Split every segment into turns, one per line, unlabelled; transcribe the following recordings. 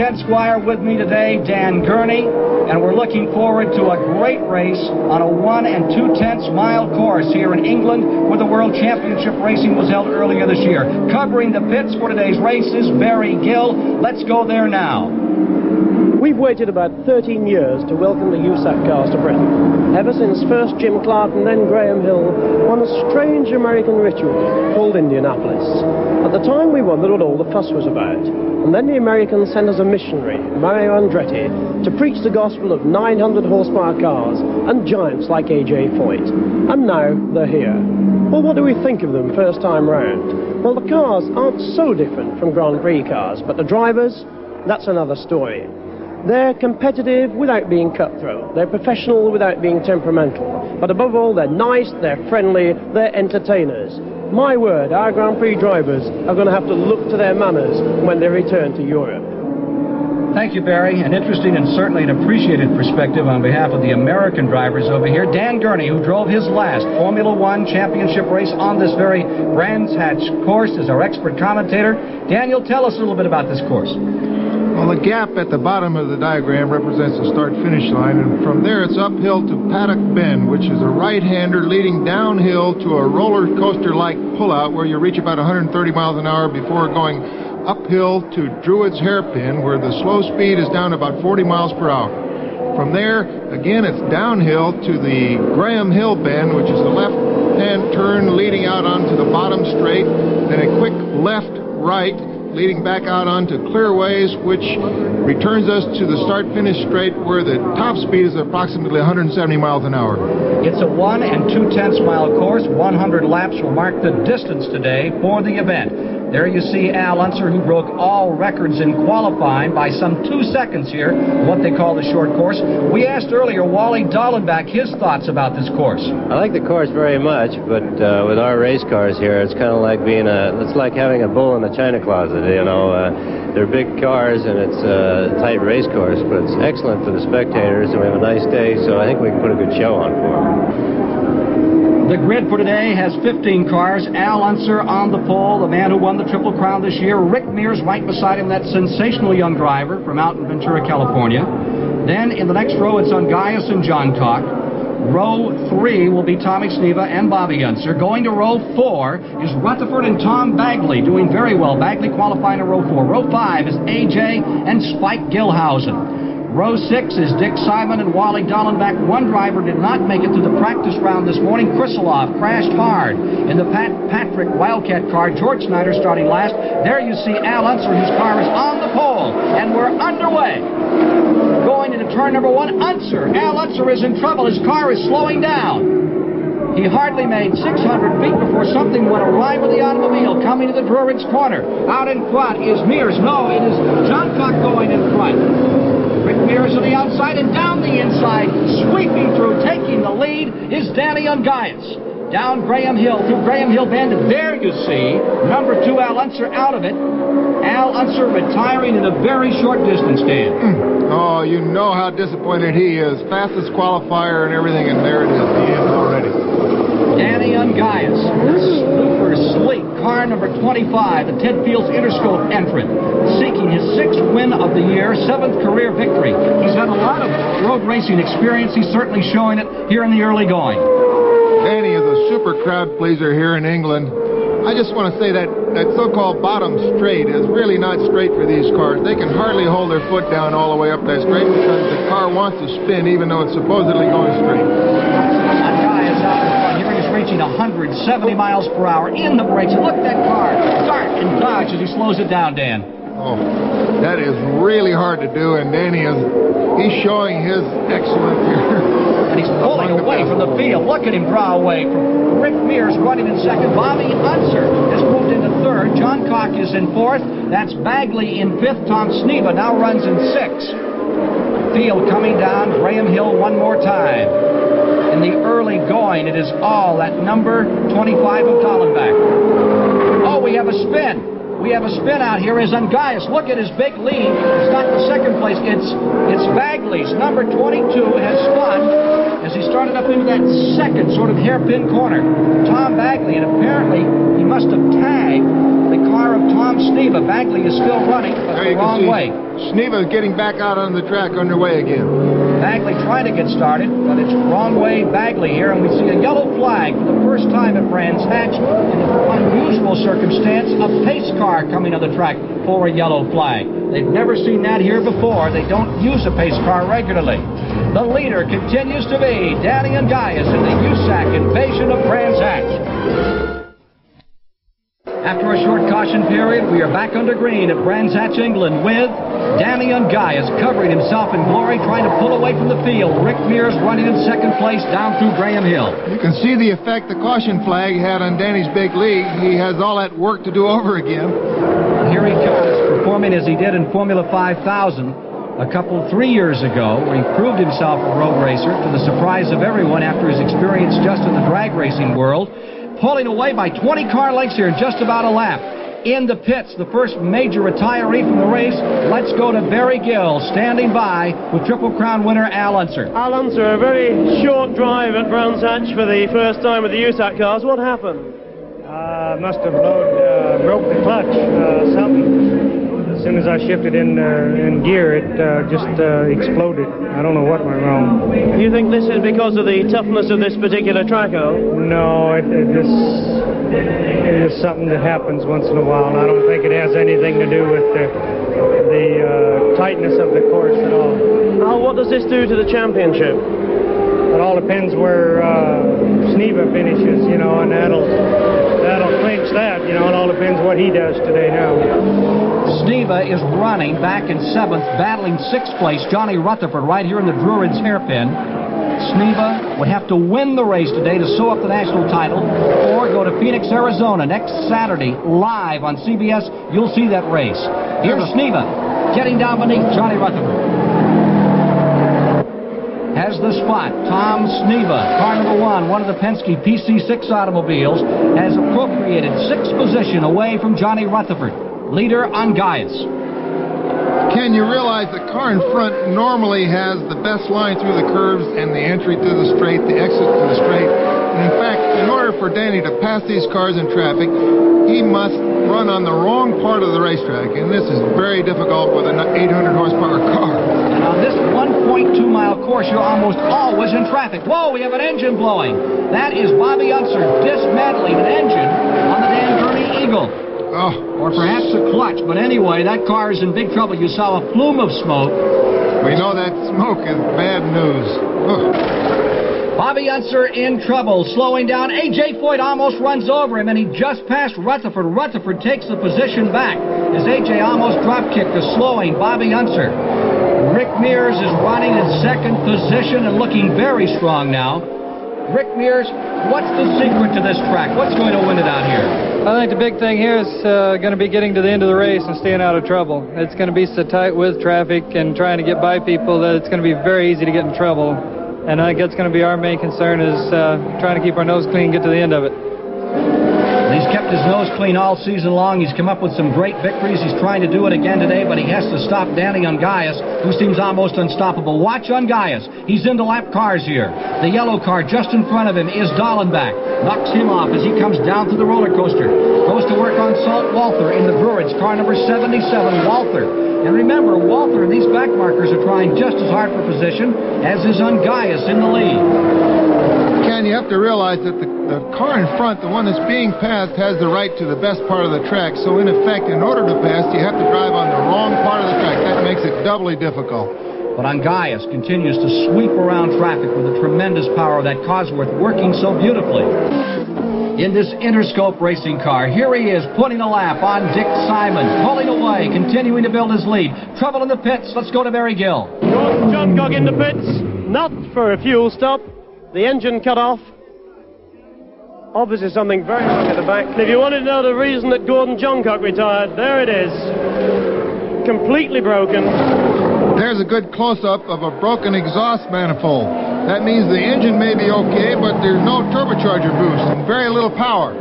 Ted Squire with me today, Dan Gurney, and we're looking forward to a great race on a 1 2/10 mile course here in England, where the World Championship racing was held earlier this year. Covering the pits for today's races, Barry Gill. Let's go there now.
We've waited about 13 years to welcome the USAC cars to Britain, ever since first Jim Clark and then Graham Hill won a strange American ritual called Indianapolis. At the time, we wondered what all the fuss was about, and then the Americans sent us a missionary, Mario Andretti, to preach the gospel of 900 horsepower cars and giants like A.J. Foyt. And now they're here. Well, what do we think of them first time round? Well, the cars aren't so different from Grand Prix cars, but the drivers, that's another story. They're competitive without being cutthroat. They're professional without being temperamental. But above all, they're nice, they're friendly, they're entertainers. My word, our Grand Prix drivers are going to have to look to their manners when they return to Europe.
Thank you, Barry. An interesting and certainly an appreciated perspective on behalf of the American drivers over here. Dan Gurney, who drove his last Formula One championship race on this very Brands Hatch course, is our expert commentator. Daniel, tell us a little bit about this course.
Well, the gap at the bottom of the diagram represents the start-finish line, and from there it's uphill to Paddock Bend, which is a right-hander leading downhill to a roller coaster-like pullout where you reach about 130 miles an hour before going uphill to Druid's Hairpin, where the slow speed is down to about 40 miles per hour. From there, again, it's downhill to the Graham Hill Bend, which is the left-hand turn leading out onto the bottom straight, then a quick left-right leading back out onto Clearways, which returns us to the start-finish straight where the top speed is approximately 170 miles an hour.
It's a 1 2/10 mile course. 100 laps will mark the distance today for the event. There you see Al Unser, who broke all records in qualifying by some 2 seconds here, what they call the short course. We asked earlier Wally Dallenbach his thoughts about this course.
I like the course very much, but with our race cars here, it's kind of like it's like having a bull in a china closet, you know. They're big cars and it's a tight race course, but it's excellent for the spectators, and we have a nice day, so I think we can put a good show on for them.
The grid for today has 15 cars. Al Unser on the pole, the man who won the Triple Crown this year. Rick Mears right beside him, that sensational young driver from out in Ventura, California. Then in the next row, it's Ungaius and John Cock. Row 3 will be Tommy Sneva and Bobby Unser. Going to row 4 is Rutherford and Tom Bagley, doing very well. Bagley qualifying in row 4. Row 5 is AJ and Spike Gilhausen. Row 6 is Dick Simon and Wally Dallenbach. One driver did not make it to the practice round this morning. Krisilov crashed hard in the Patrick Wildcat car. George Snyder starting last. There you see Al Unser, whose car is on the pole, and we're underway. Going into turn number 1, Unser. Al Unser is in trouble. His car is slowing down. He hardly made 600 feet before something went awry with the automobile coming to the Drurid's corner. Out in front is Mears. No, it is John Cock going in front. Rick Mears on the outside and down the inside, sweeping through, taking the lead is Danny Ungaius. Down Graham Hill, through Graham Hill Bend, and there you see number 2 Al Unser out of it. Al Unser retiring in a very short distance, Dan.
Oh, you know how disappointed he is. Fastest qualifier and everything, and there it is, the end already.
Danny Ungaius, super sleek car number 25, the Ted Fields Interscope entrant, seeking his 6th win of the year, 7th career victory. He's had a lot of road racing experience. He's certainly showing it here in the early going.
Danny is a super crowd pleaser here in England. I just want to say that so-called bottom straight is really not straight for these cars. They can hardly hold their foot down all the way up that straight because the car wants to spin even though it's supposedly going straight.
Ungaius out in front. Here he's reaching 170 miles per hour in the brakes. Look at that car dart and dodge as he slows it down, Dan.
Oh, that is really hard to do, and Danny he's showing his excellence here.
And he's pulling away from the field. Look at him draw away from Rick Mears running in second. Bobby Unser has moved into third. John Cock is in fourth. That's Bagley in fifth. Tom Sneva now runs in sixth. Field coming down Graham Hill one more time. In the early going, it is all at number 25 of Dallenbach. Oh, we have a spin. We have a spin out here as Ungaius. Look at his big lead. It's not the second place. It's Bagley's. Number 22 has spun as he started up into that second sort of hairpin corner. Tom Bagley, and apparently he must have tagged the car car of Tom Sneva. Bagley is still running, but the wrong way.
Sneva getting back out on the track underway again.
Bagley trying to get started, but it's wrong way Bagley here, and we see a yellow flag for the first time at Brands Hatch. In an unusual circumstance, a pace car coming on the track for a yellow flag. They've never seen that here before. They don't use a pace car regularly. The leader continues to be Danny Ungaius in the USAC invasion of Brands Hatch. After a short caution period, we are back under green at Brands Hatch, England, with Danny Ungaius covering himself in glory, trying to pull away from the field. Rick Mears running in second place down through Graham Hill.
You can see the effect the caution flag had on Danny's big lead. He has all that work to do over again.
Here he comes, performing as he did in Formula 5000 3 years ago, where he proved himself a road racer to the surprise of everyone after his experience just in the drag racing world. Pulling away by 20 car lengths here in just about a lap. In the pits, the first major retiree from the race. Let's go to Barry Gill, standing by with Triple Crown winner Al Unser.
Al Unser, a very short drive at Brands Hatch for the first time with the USAC cars. What happened?
Must have broke the clutch, something. As soon as I shifted in gear, it just exploded. I don't know what went wrong.
You think this is because of the toughness of this particular track,
No, it is something that happens once in a while. I don't think it has anything to do with the tightness of the course at all.
Al, what does this do to the championship?
It all depends where Sneva finishes, and that'll clinch that. It all depends what he does today now.
Sneva is running back in 7th, battling 6th place Johnny Rutherford right here in the Druids hairpin. Sneva would have to win the race today to sew up the national title, or go to Phoenix, Arizona next Saturday live on CBS. You'll see that race. Here's Sneva getting down beneath Johnny Rutherford. Has the spot. Tom Sneva, car number 1 of the Penske PC6 automobiles, has appropriated 6th position away from Johnny Rutherford. Leader Ungaius.
Ken, you realize the car in front normally has the best line through the curves and the entry to the straight, the exit to the straight. And in fact, in order for Danny to pass these cars in traffic, he must run on the wrong part of the racetrack, and this is very difficult with an 800 horsepower car.
And on this 1.2-mile course, you're almost always in traffic. Whoa, we have an engine blowing. That is Bobby Unser dismantling an engine on the Dan Gurney Eagle. Or perhaps a clutch, but anyway, that car is in big trouble. You saw a plume of smoke.
We know that smoke is bad news.
Bobby Unser in trouble, slowing down. A.J. Foyt almost runs over him, and he just passed Rutherford. Rutherford takes the position back as A.J. almost drop-kicked the slowing Bobby Unser. Rick Mears is running in 2nd position and looking very strong now. Rick Mears, what's the secret to this track? What's going to win it out here?
I think the big thing here is going to be getting to the end of the race and staying out of trouble. It's going to be so tight with traffic and trying to get by people that it's going to be very easy to get in trouble. And I think that's going to be our main concern, is trying to keep our nose clean and get to the end of it.
He's kept his nose clean all season long. He's come up with some great victories. He's trying to do it again today, but he has to stop Danny Ungaius, who seems almost unstoppable. Watch Ungaius. He's into lap cars here. The yellow car just in front of him is Dallenbach. Knocks him off as he comes down to the roller coaster. Goes to work on Salt Walther in the Druids, car number 77, Walther. And remember, Walther and these back markers are trying just as hard for position as is Ungaius in the lead.
Ken, you have to realize that the car in front, the one that's being passed, has the right to the best part of the track. So in effect, in order to pass, you have to drive on the wrong part of the track. That makes it doubly difficult.
But Ungaius continues to sweep around traffic with the tremendous power of that Cosworth working so beautifully. In this Interscope racing car, here he is putting a lap on Dick Simon, pulling away, continuing to build his lead. Trouble in the pits. Let's go to Barry Gill.
John Gogg in the pits, not for a fuel stop. The engine cut off. Obviously something very wrong at the back. If you wanted to know the reason that Gordon Johncock retired, there it is. Completely broken.
There's a good close-up of a broken exhaust manifold. That means the engine may be okay, but there's no turbocharger boost and very little power.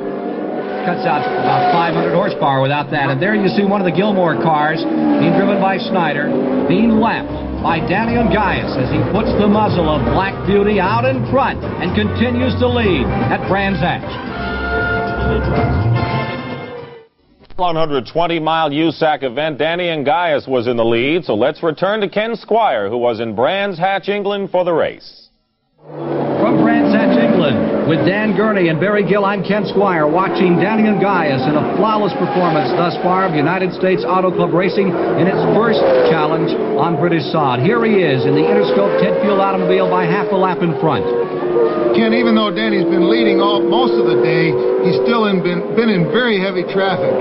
Cuts out about 500 horsepower without that. And there you see one of the Gilmore cars being driven by Snyder, being left by Danny Ungaius as he puts the muzzle of Black Beauty out in front and continues to lead at Brands Hatch.
120-mile USAC event, Danny Angaius was in the lead, so let's return to Ken Squire, who was in Brands Hatch, England for the race.
From Brands Hatch, England, with Dan Gurney and Barry Gill, I'm Ken Squire, watching Danny Angaius in a flawless performance thus far of United States Auto Club Racing in its first challenge on British sod. Here he is in the Interscope Ted Field automobile by half a lap in front.
Ken, even though Danny's been leading most of the day, he's still been in very heavy traffic,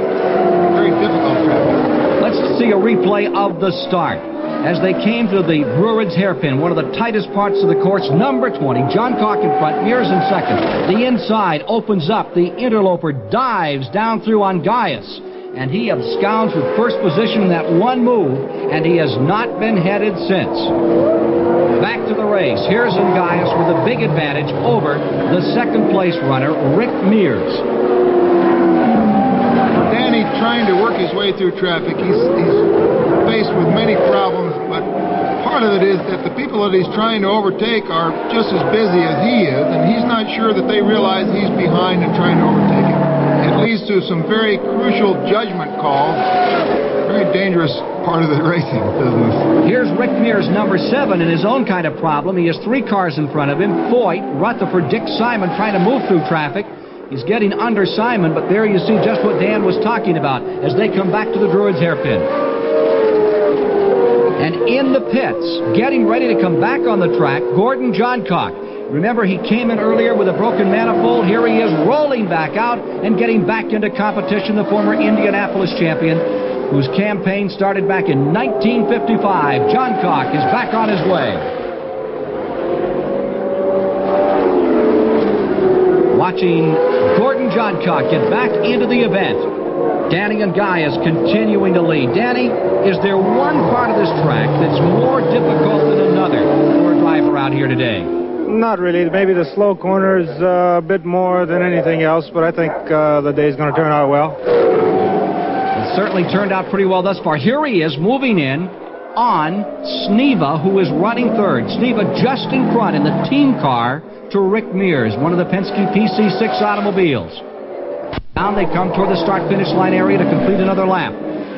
very difficult traffic.
Let's see a replay of the start. As they came to the Druids Hairpin, one of the tightest parts of the course, number 20, John Cock in front, Mears in second. The inside opens up. The interloper dives down through Angaius, and he absconds with first position in that one move, and he has not been headed since. Back to the race. Here's Angaius with a big advantage over the second place runner, Rick Mears.
Danny trying to work his way through traffic. He's faced with many problems, but part of it is that the people that he's trying to overtake are just as busy as he is, and he's not sure that they realize he's behind and trying to overtake him. It leads to some very crucial judgment calls. Very dangerous part of the racing business.
Here's Rick Mears, number 7, in his own kind of problem. He has 3 cars in front of him. Foyt, Rutherford, Dick Simon trying to move through traffic. He's getting under Simon, but there you see just what Dan was talking about as they come back to the Druids Hairpin. And in the pits, getting ready to come back on the track, Gordon Johncock. Remember, he came in earlier with a broken manifold. Here he is rolling back out and getting back into competition, the former Indianapolis champion, whose campaign started back in 1955. Johncock is back on his way. Watching Gordon Johncock get back into the event. Danny Angaius continuing to lead. Danny, is there one part of this track that's more difficult than another for a driver out here today?
Not really. Maybe the slow corners a bit more than anything else, but I think the day's going to turn out well.
It certainly turned out pretty well thus far. Here he is moving in on Sneva, who is running third. Sneva just in front in the team car to Rick Mears, one of the Penske PC6 automobiles. Down they come toward the start-finish line area to complete another lap.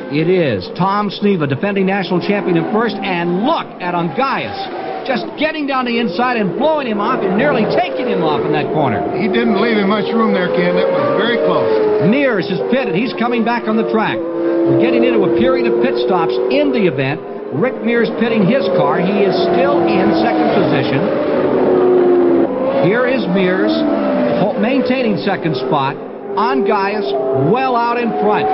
It is Tom Sneva, defending national champion in first, and look at Angaius, just getting down the inside and blowing him off and nearly taking him off in that corner.
He didn't leave him much room there, Ken. That was very close. Mears
is pitted. He's coming back on the track. We're getting into a period of pit stops in the event. Rick Mears pitting his car. He is still in second position. Here is Mears maintaining second spot. Angaius well out in front.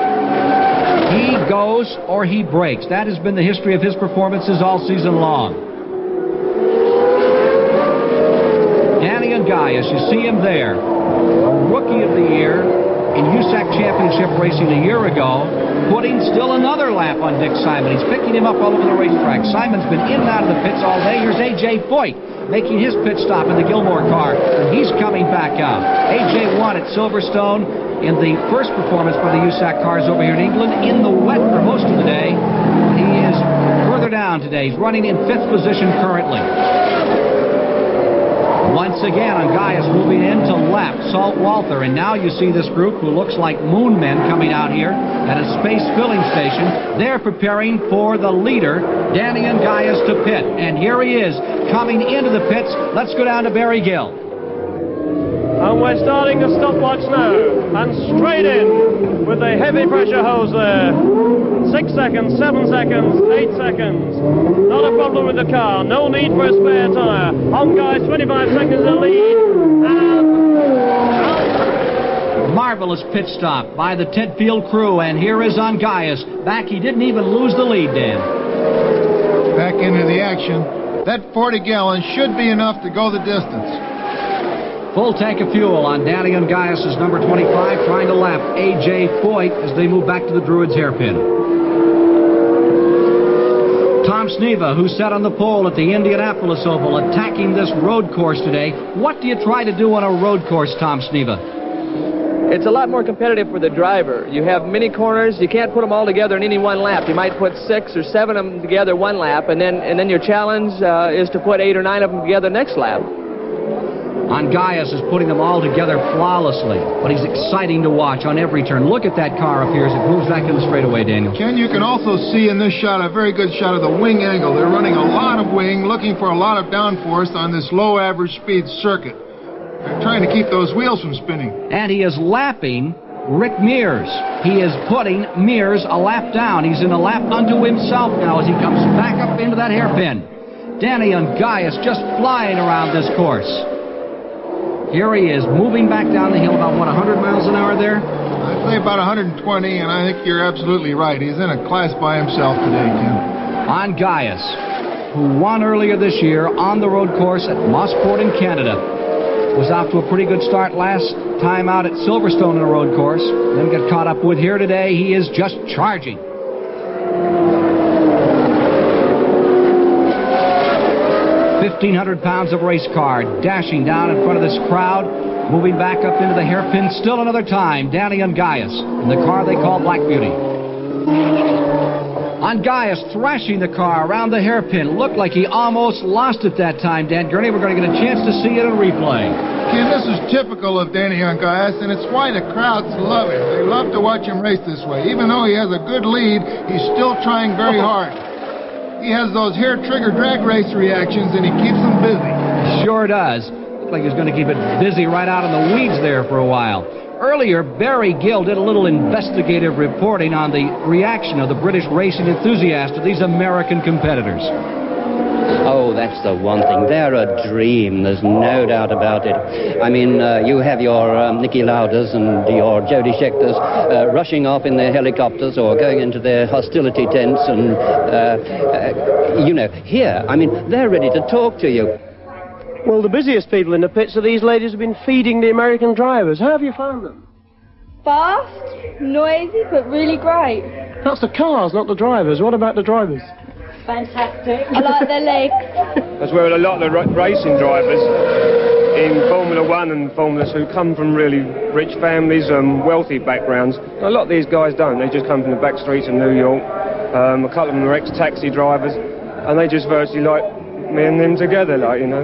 He goes or he breaks. That has been the history of his performances all season long. Danny Angaius, you see him there, a rookie of the year in USAC Championship racing a year ago, putting still another lap on Dick Simon. He's picking him up all over the racetrack. Simon's been in and out of the pits all day. Here's A.J. Foyt making his pit stop in the Gilmore car, and he's coming back out. A.J. won at Silverstone in the first performance by the USAC cars over here in England in the wet for most of the day. He is further down today. He's running in 5th position currently. Once again, Angaius moving into left, Salt Walther, and now you see this group who looks like moon men coming out here at a space filling station. They're preparing for the leader, Danny Angaius, to pit. And here he is, coming into the pits. Let's go down to Barry Gill.
And we're starting the stopwatch now. And straight in with the heavy pressure hose there. 6 seconds, 7 seconds, 8 seconds. Not a problem with the car. No need for a spare tire. Angaius 25 seconds in the lead. And
marvelous pit stop by the Ted Field crew. And here is Angaius. Back, he didn't even lose the lead, Dan.
Back into the action. That 40 gallons should be enough to go the distance.
Full tank of fuel on Danny Angaius' number 25, trying to lap A.J. Foyt as they move back to the Druids Hairpin. Tom Sneva, who sat on the pole at the Indianapolis Oval, attacking this road course today. What do you try to do on a road course, Tom Sneva?
It's a lot more competitive for the driver. You have many corners. You can't put them all together in any one lap. You might put 6 or 7 of them together one lap, and then your challenge is to put 8 or 9 of them together next lap.
Angaias is putting them all together flawlessly, but he's exciting to watch on every turn. Look at that car up here as it moves back in the straightaway, Daniel.
Ken, you can also see in this shot a very good shot of the wing angle. They're running a lot of wing, looking for a lot of downforce on this low average speed circuit. They're trying to keep those wheels from spinning. And
he is lapping Rick Mears. He is putting Mears a lap down. He's in a lap unto himself now as he comes back up into that hairpin. Danny Angaias just flying around this course. Here he is, moving back down the hill about, what, 100 miles an hour there?
I'd say about 120, and I think you're absolutely right. He's in a class by himself today, Ken.
Angaias, who won earlier this year on the road course at Mossport in Canada, was off to a pretty good start last time out at Silverstone in a road course, then got caught up with here today. He is just charging. 1,500 pounds of race car dashing down in front of this crowd, moving back up into the hairpin still another time. Danny Angaias in the car they call Black Beauty. Angaias thrashing the car around the hairpin. Looked like he almost lost it that time, Dan Gurney. We're going to get a chance to see it in replay.
Ken, this is typical of Danny Angaias, and it's why the crowds love him. They love to watch him race this way. Even though he has a good lead, he's still trying very hard. He has those hair-trigger drag race reactions, and he keeps them busy.
Sure does. Looks like he's going to keep it busy right out in the weeds there for a while. Earlier, Barry Gill did a little investigative reporting on the reaction of the British racing enthusiasts to these American competitors.
Oh, that's the one thing. They're a dream. There's no doubt about it. I mean, you have your Nicky Lauders and your Jody Schecters rushing off in their helicopters or going into their hostility tents and, you know, here, I mean, they're ready to talk to you.
Well, the busiest people in the pits are these ladies who've been feeding the American drivers. How have you found them?
Fast, noisy, but really great.
That's the cars, not the drivers. What about the drivers?
Fantastic. I like their legs.
As well, a lot of the racing drivers in Formula One and Formula 2 come from really rich families and wealthy backgrounds. A lot of these guys don't. They just come from the back streets of New York. A couple of them are ex-taxi drivers, and they just virtually like me and them together, like, you know.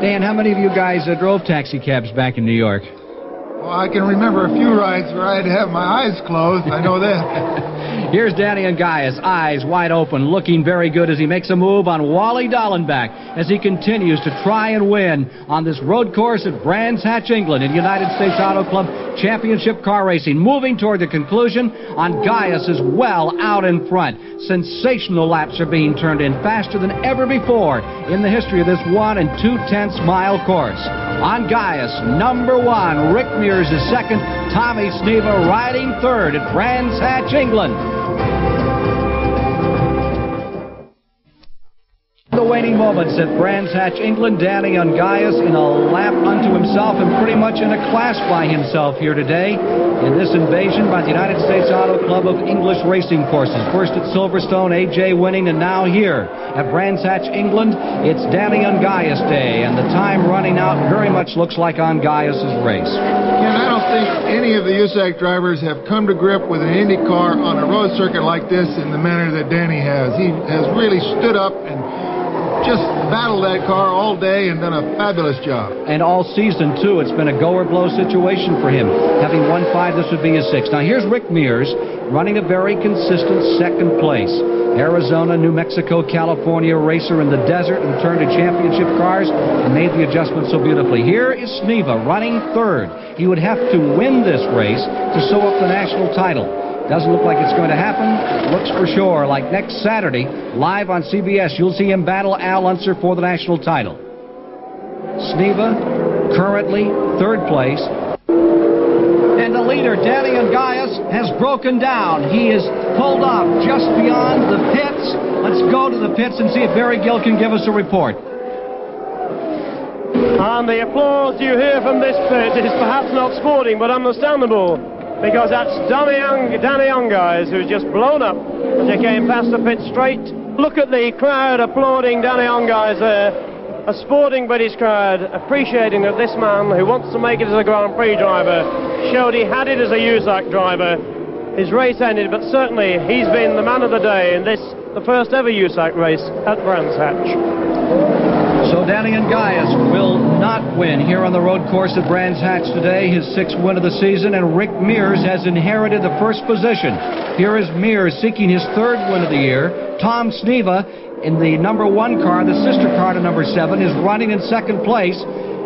Dan, how many of you guys drove taxi cabs back in New York?
Well, I can remember a few rides where I had to have my eyes closed. I know that.
Here's Danny Angaias, eyes wide open, looking very good as he makes a move on Wally Dallenbach as he continues to try and win on this road course at Brands Hatch, England in United States Auto Club Championship Car Racing. Moving toward the conclusion, Angaias is well out in front. Sensational laps are being turned in faster than ever before in the history of this 1 2/10 mile course. Angaias, number 1. Rick Mears is second. Tommy Sneva riding third at Brands Hatch, England. The waning moments at Brands Hatch, England. Danny Angaias in a lap unto himself and pretty much in a class by himself here today in this invasion by the United States Auto Club of English racing courses. First at Silverstone, AJ winning, and now here at Brands Hatch, England, it's Danny Angaias Day, and the time running out very much looks like Angaias' race.
Ken, I don't think any of the USAC drivers have come to grip with an Indy car on a road circuit like this in the manner that Danny has. He has really stood up and just battled that car all day and done a fabulous job.
And all season, too. It's been a go-or-blow situation for him. Having won 5, this would be his 6th. Now, here's Rick Mears running a very consistent second place. Arizona, New Mexico, California racer in the desert and turned to championship cars and made the adjustment so beautifully. Here is Sneva running third. He would have to win this race to sew up the national title. Doesn't look like it's going to happen. Looks for sure like next Saturday, live on CBS, you'll see him battle Al Unser for the national title. Sneva, currently third place. And the leader, Danny Angaias, has broken down. He is pulled off just beyond the pits. Let's go to the pits and see if Barry Gill can give us a report.
And the applause you hear from this pit is perhaps not sporting, but understandable, because that's Danny Angaias, who's just blown up as he came past the pit straight. Look at the crowd applauding Danny Angaias there. A sporting British crowd appreciating that this man, who wants to make it as a Grand Prix driver, showed he had it as a USAC driver. His race ended, but certainly he's been the man of the day in this, the first ever USAC race at Brands Hatch.
So Danny Gaius will not win here on the road course at Brands Hatch today, his 6th win of the season, and Rick Mears has inherited the first position. Here is Mears seeking his 3rd win of the year. Tom Sneva in the number 1 car, the sister car to number 7, is running in 2nd place.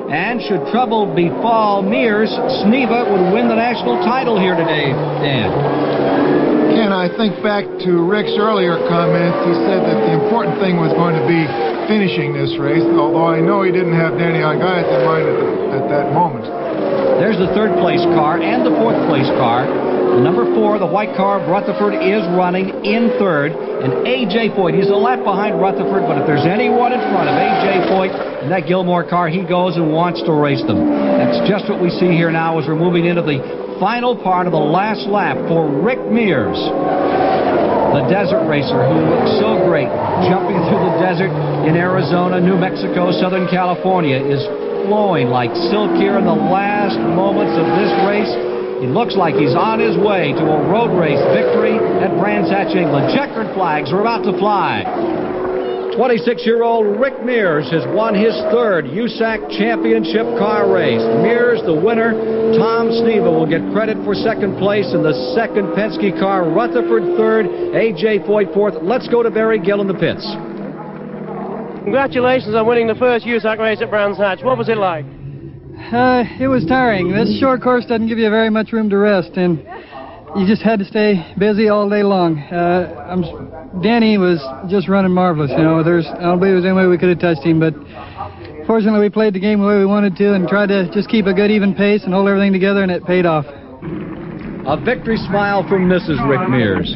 And should trouble befall Mears, Sneva would win the national title here today, Dan.
Ken, I think back to Rick's earlier comment. He said that the important thing was going to be finishing this race, although I know he didn't have Danny Gaius in mind at that moment.
There's the 3rd place car and the 4th place car. The number 4, the white car of Rutherford, is running in 3rd. And A.J. Foyt, he's a lap behind Rutherford, but if there's anyone in front of A.J. Foyt in that Gilmore car, he goes and wants to race them. That's just what we see here now as we're moving into the final part of the last lap for Rick Mears, the desert racer who looks so great jumping through the desert in Arizona, New Mexico, Southern California, is flowing like silk here in the last moments of this race. He looks like he's on his way to a road race victory at Brands Hatch, England. Checkered flags are about to fly. 26-year-old Rick Mears has won his 3rd USAC championship car race. Mears, the winner. Tom Sneva will get credit for 2nd place in the 2nd Penske car. Rutherford 3rd, A.J. Foyt 4th. Let's go to Barry Gill in the pits.
Congratulations on winning the first USAC race at Brands Hatch. What was it like?
It was tiring. This short course doesn't give you very much room to rest, and you just had to stay busy all day long. Danny was just running marvelous. You know, I don't believe there's any way we could have touched him, but fortunately we played the game the way we wanted to and tried to just keep a good even pace and hold everything together, and it paid off.
A victory smile from Mrs. Rick Mears.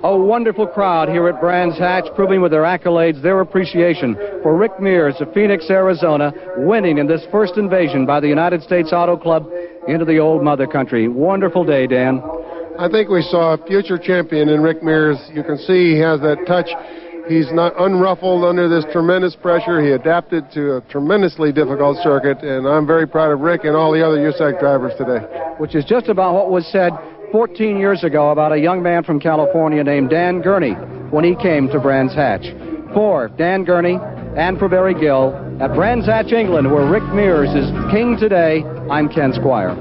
A wonderful crowd here at Brands Hatch, proving with their accolades their appreciation for Rick Mears of Phoenix, Arizona, winning in this first invasion by the United States Auto Club into the old mother country. Wonderful day, Dan.
I think we saw a future champion in Rick Mears. You can see he has that touch. He's not unruffled under this tremendous pressure. He adapted to a tremendously difficult circuit, and I'm very proud of Rick and all the other USAC drivers today.
Which is just about what was said 14 years ago about a young man from California named Dan Gurney when he came to Brands Hatch. For Dan Gurney and for Barry Gill at Brands Hatch, England, where Rick Mears is king today, I'm Ken Squire.